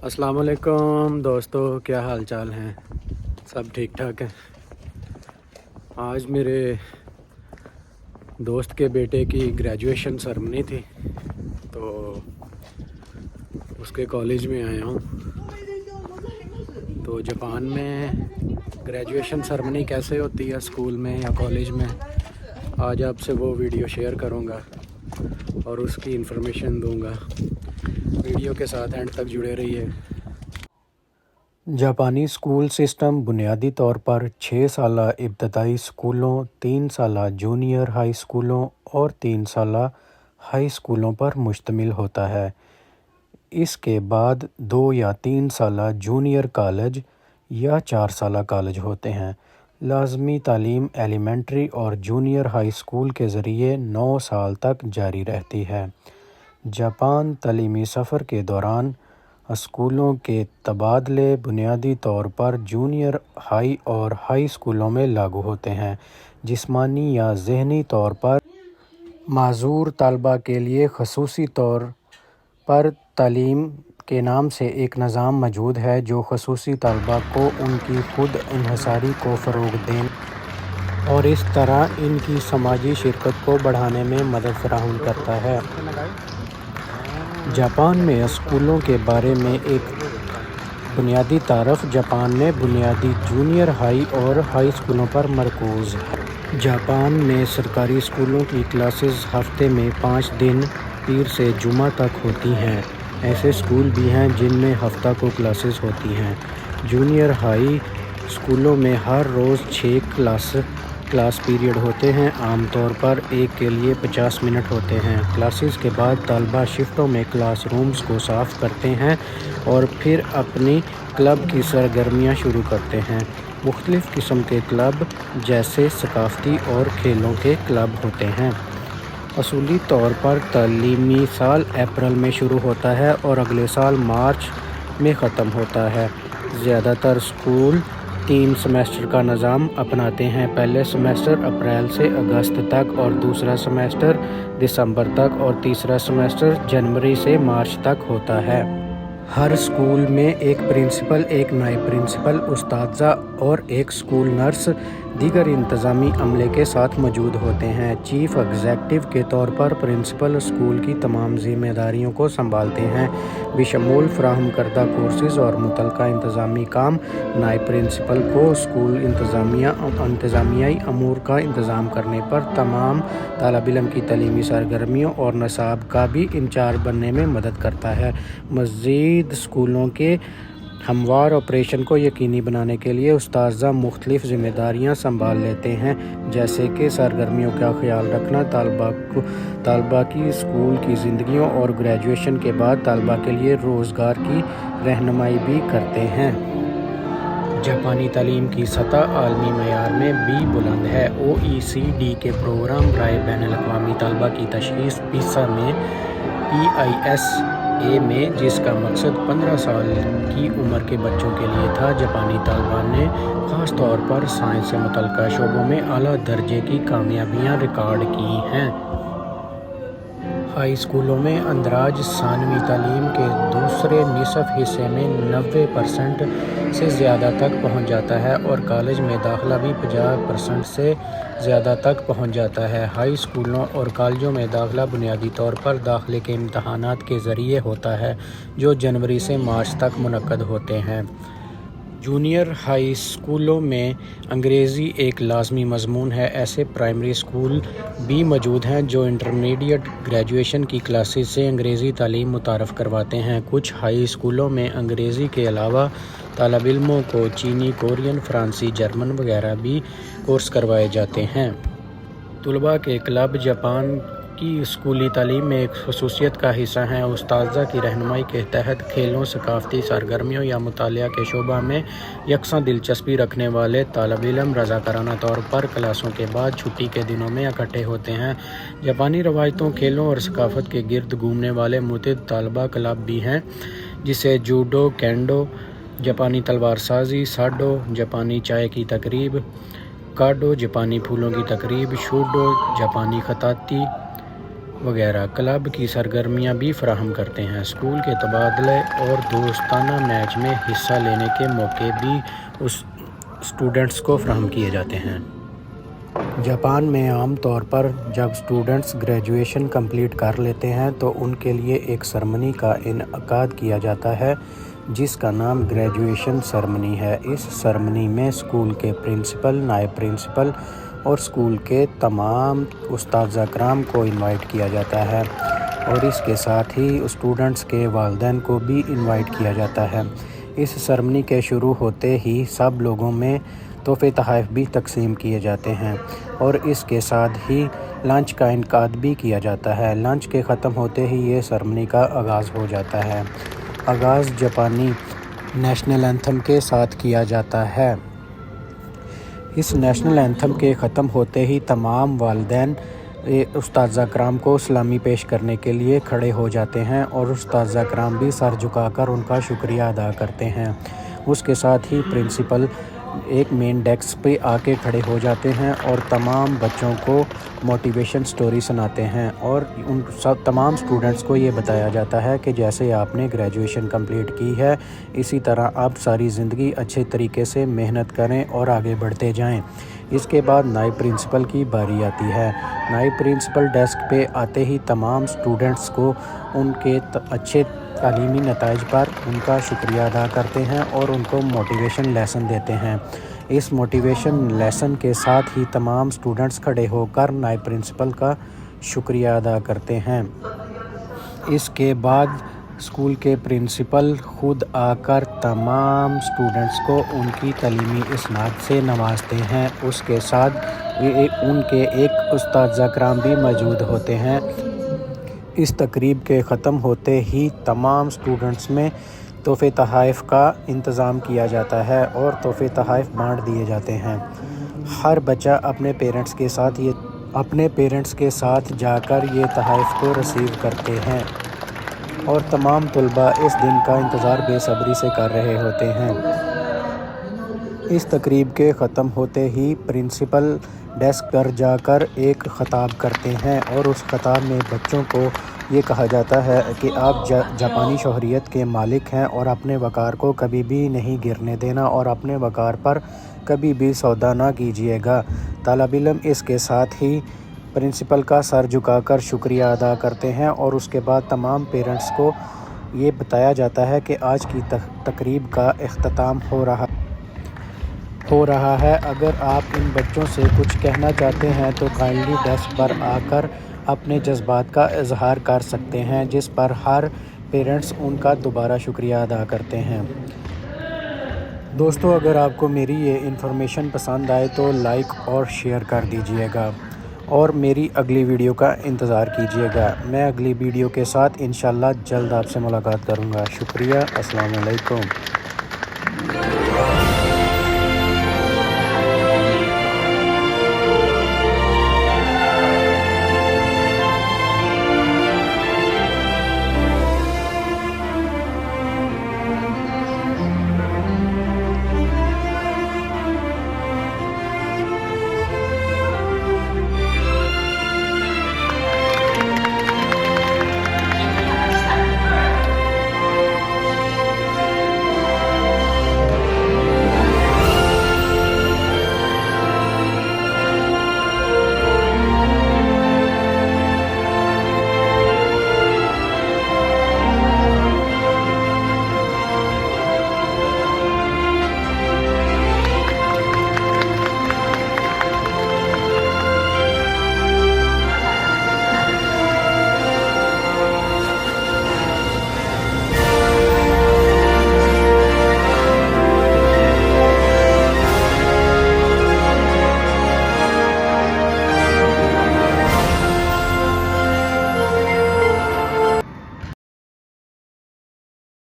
अस्सलाम वालेकुम दोस्तों, क्या हाल चाल हैं? सब ठीक ठाक हैं। आज मेरे दोस्त के बेटे की ग्रेजुएशन सेरेमनी थी, तो उसके कॉलेज में आया हूँ। तो जापान में ग्रेजुएशन सेरेमनी कैसे होती है स्कूल में या कॉलेज में, आज आपसे वो वीडियो शेयर करूँगा और उसकी इन्फॉर्मेशन दूँगा। वीडियो के साथ एंड तक जुड़े रहिए। जापानी स्कूल सिस्टम बुनियादी तौर पर 6 साला इब्तदाई स्कूलों, 3 साला जूनियर हाई स्कूलों और 3 साला हाई स्कूलों पर मुश्तमिल होता है। इसके बाद 2 या 3 साला जूनियर कॉलेज या 4 साला कॉलेज होते हैं। लाजमी तालीम एलिमेंट्री और जूनियर हाई स्कूल के ज़रिए 9 साल तक जारी रहती है। जापान तालीमी सफ़र के दौरान स्कूलों के तबादले बुनियादी तौर पर जूनियर हाई और हाई स्कूलों में लागू होते हैं। जिस्मानी या ज़हनी तौर पर माज़ूर तलबा के लिए ख़ुसूसी तौर पर तालीम के नाम से एक निज़ाम मौजूद है जो ख़ुसूसी तलबा को उनकी खुद इन्हिसारी को फ़रोग़ देने और इस तरह इनकी समाजी शिरकत को बढ़ाने में मदद फ़राहम करता है। जापान में स्कूलों के बारे में एक बुनियादी तारफ़ जापान में बुनियादी जूनियर हाई और हाई स्कूलों पर मरकूज़ है। जापान में सरकारी स्कूलों की क्लासेस हफ्ते में 5 दिन पीर से जुमा तक होती हैं। ऐसे स्कूल भी हैं जिनमें हफ्ता को क्लासेस होती हैं। जूनियर हाई स्कूलों में हर रोज़ 6 क्लास पीरियड होते हैं। आमतौर पर एक के लिए 50 मिनट होते हैं। क्लासेस के बाद तलबा शिफ्टों में क्लास रूम्स को साफ़ करते हैं और फिर अपनी क्लब की सरगर्मियाँ शुरू करते हैं। मुख्तलिफ़ किस्म के क्लब जैसे सकाफ़ती और खेलों के क्लब होते हैं। असूली तौर पर तालीमी साल अप्रैल में शुरू होता है और अगले साल मार्च में ख़त्म होता है। ज़्यादातर स्कूल 3 सेमेस्टर का निज़ाम अपनाते हैं। पहले सेमेस्टर अप्रैल से अगस्त तक और दूसरा सेमेस्टर दिसंबर तक और तीसरा सेमेस्टर जनवरी से मार्च तक होता है। हर स्कूल में एक प्रिंसिपल, एक नायब प्रिंसिपल, उस्ताज़ा और एक स्कूल नर्स दीगर इंतज़ामी अमले के साथ मौजूद होते हैं। चीफ़ एग्ज़ेक्टिव के तौर पर प्रिंसिपल स्कूल की तमाम ज़िम्मेदारियों को संभालते हैं, बशमूल फ़राहम करदा कोर्सेज़ और मुतल्लिक़ा इंतज़ामी काम। नायब प्रिंसिपल को स्कूल इंतज़ामियाई अमूर का इंतज़ाम करने पर तमाम तालिब-इल्म की तालीमी सरगर्मियों और निसाब का भी इंचार्ज बनने में मदद करता है। मज़ीद स्कूलों के हमवार ऑपरेशन को यकीनी बनाने के लिए उस्ताज़ा मुख्तलिफ़ ज़िम्मेदारियाँ संभाल लेते हैं, जैसे कि सरगर्मियों का ख्याल रखना, तलबा की स्कूल की ज़िंदगियों और ग्रेजुएशन के बाद तलबा के लिए रोज़गार की रहनुमाई भी करते हैं। जापानी तालीम की सतह आलमी मयार में भी बुलंद है। OECD के प्रोग्राम बराए बैनुल-अक़वामी तलबा की तशख़ीस PISA में जिसका मकसद 15 साल की उम्र के बच्चों के लिए था, जापानी तलबा ने ख़ास तौर पर साइंस से मुतल्लिक़ा शोबों में आला दर्जे की कामयाबियाँ रिकॉर्ड की हैं। हाई स्कूलों में अंदराज सानवी तालीम के दूसरे निसफ़ हिस्से में 90% से ज़्यादा तक पहुँच जाता है और कॉलेज में दाखिला भी 50% से ज़्यादा तक पहुँच जाता है। हाई स्कूलों और कॉलेजों में दाखिला बुनियादी तौर पर दाखिले के इम्तहानात के ज़रिए होता है, जो जनवरी से मार्च तक मुनक्कद होते हैं। जूनियर हाई स्कूलों में अंग्रेज़ी एक लाज़मी मज़मून है। ऐसे प्राइमरी स्कूल भी मौजूद हैं जो इंटरमीडिएट ग्रेजुएशन की क्लासेस से अंग्रेज़ी तालीम मुतारफ़ करवाते हैं। कुछ हाई स्कूलों में अंग्रेज़ी के अलावा तालिब-इल्मों को चीनी, कोरियन, फ़्रांसी, जर्मन वगैरह भी कोर्स करवाए जाते हैं। तलबा के क्लब जापान की स्कूली तालीम में एक ख़ुसूसियत का हिस्सा हैं। उस्ताज़ा की रहनुमाई के तहत खेलों, सकाफ़ती सरगर्मियों या मुतालिया के शोबा में यकसा दिलचस्पी रखने वाले तालिब-इल्म रज़ाकाराना तौर पर क्लासों के बाद छुट्टी के दिनों में इकट्ठे होते हैं। जापानी रवायतों, खेलों और सकाफ़त के गिर्द घूमने वाले मुतअद्दिद तलबा क्लब भी हैं, जिसे जूडो, केंडो, जापानी तलवार साज़ी, साडो, जापानी चाय की तकरीब, काडो, जापानी फूलों की तकरीब, शूडो, जापानी खताती, وغیرہ کلب کی سرگرمیاں بھی فراہم کرتے ہیں۔ اسکول کے تبادلے اور دوستانہ میچ میں حصہ لینے کے موقع بھی اس اسٹوڈنٹس کو فراہم کیے جاتے ہیں۔ جاپان میں عام طور پر جب اسٹوڈنٹس گریجویشن کمپلیٹ کر لیتے ہیں تو ان کے لیے ایک سرمنی کا انعقاد کیا جاتا ہے جس کا نام گریجویشن سرمنی ہے۔ اس سرمنی میں اسکول کے پرنسپل، نائب پرنسپل اور اسکول کے تمام اساتذہ کرام کو انوائٹ کیا جاتا ہے اور اس کے ساتھ ہی اسٹوڈنٹس کے والدین کو بھی انوائٹ کیا جاتا ہے۔ اس سرمنی کے شروع ہوتے ہی سب لوگوں میں تحفے تحائف بھی تقسیم کیے جاتے ہیں اور اس کے ساتھ ہی لنچ کا انعقاد بھی کیا جاتا ہے۔ لنچ کے ختم ہوتے ہی یہ سرمنی کا آغاز ہو جاتا ہے۔ آغاز جاپانی نیشنل اینتھم کے ساتھ کیا جاتا ہے۔ اس نیشنل اینتھم کے ختم ہوتے ہی تمام والدین اساتذہ کرام کو سلامی پیش کرنے کے لیے کھڑے ہو جاتے ہیں اور اساتذہ کرام بھی سر جھکا کر ان کا شکریہ ادا کرتے ہیں۔ اس کے ساتھ ہی پرنسپل ایک مین ڈیسک پہ آ کے کھڑے ہو جاتے ہیں اور تمام بچوں کو موٹیویشن سٹوری سناتے ہیں اور ان تمام اسٹوڈنٹس کو یہ بتایا جاتا ہے کہ جیسے آپ نے گریجویشن کمپلیٹ کی ہے اسی طرح آپ ساری زندگی اچھے طریقے سے محنت کریں اور آگے بڑھتے جائیں۔ اس کے بعد نائب پرنسپل کی باری آتی ہے۔ نائب پرنسپل ڈیسک پہ آتے ہی تمام اسٹوڈنٹس کو ان کے اچھے تعلیمی نتائج پر ان کا شکریہ ادا کرتے ہیں اور ان کو موٹیویشن لیسن دیتے ہیں۔ اس موٹیویشن لیسن کے ساتھ ہی تمام اسٹوڈنٹس کھڑے ہو کر نائب پرنسپل کا شکریہ ادا کرتے ہیں۔ اس کے بعد اسکول کے پرنسپل خود آ کر تمام اسٹوڈنٹس کو ان کی تعلیمی اسناد سے نوازتے ہیں۔ اس کے ساتھ ان کے ایک اساتذہ کرام بھی موجود ہوتے ہیں۔ اس تقریب کے ختم ہوتے ہی تمام اسٹوڈنٹس میں تحفے تحائف کا انتظام کیا جاتا ہے اور تحفے تحائف بانٹ دیے جاتے ہیں۔ ہر بچہ اپنے پیرنٹس کے ساتھ جا کر یہ تحائف کو ریسیو کرتے ہیں اور تمام طلباء اس دن کا انتظار بے صبری سے کر رہے ہوتے ہیں۔ اس تقریب کے ختم ہوتے ہی پرنسپل ڈیسک پر جا کر ایک خطاب کرتے ہیں اور اس خطاب میں بچوں کو یہ کہا جاتا ہے کہ آپ جاپانی شہریت کے مالک ہیں اور اپنے وقار کو کبھی بھی نہیں گرنے دینا اور اپنے وقار پر کبھی بھی سودا نہ کیجیے گا۔ طالب علم اس کے ساتھ ہی پرنسپل کا سر جھکا کر شکریہ ادا کرتے ہیں اور اس کے بعد تمام پیرنٹس کو یہ بتایا جاتا ہے کہ آج کی تقریب کا اختتام ہو رہا ہے۔ اگر آپ ان بچوں سے کچھ کہنا چاہتے ہیں تو کائنڈلی ڈیسک پر آ کر اپنے جذبات کا اظہار کر سکتے ہیں، جس پر ہر پیرنٹس ان کا دوبارہ شکریہ ادا کرتے ہیں۔ دوستو، اگر آپ کو میری یہ انفارمیشن پسند آئے تو لائک اور شیئر کر دیجئے گا اور میری اگلی ویڈیو کا انتظار کیجئے گا۔ میں اگلی ویڈیو کے ساتھ انشاءاللہ جلد آپ سے ملاقات کروں گا۔ شکریہ۔ السلام علیکم۔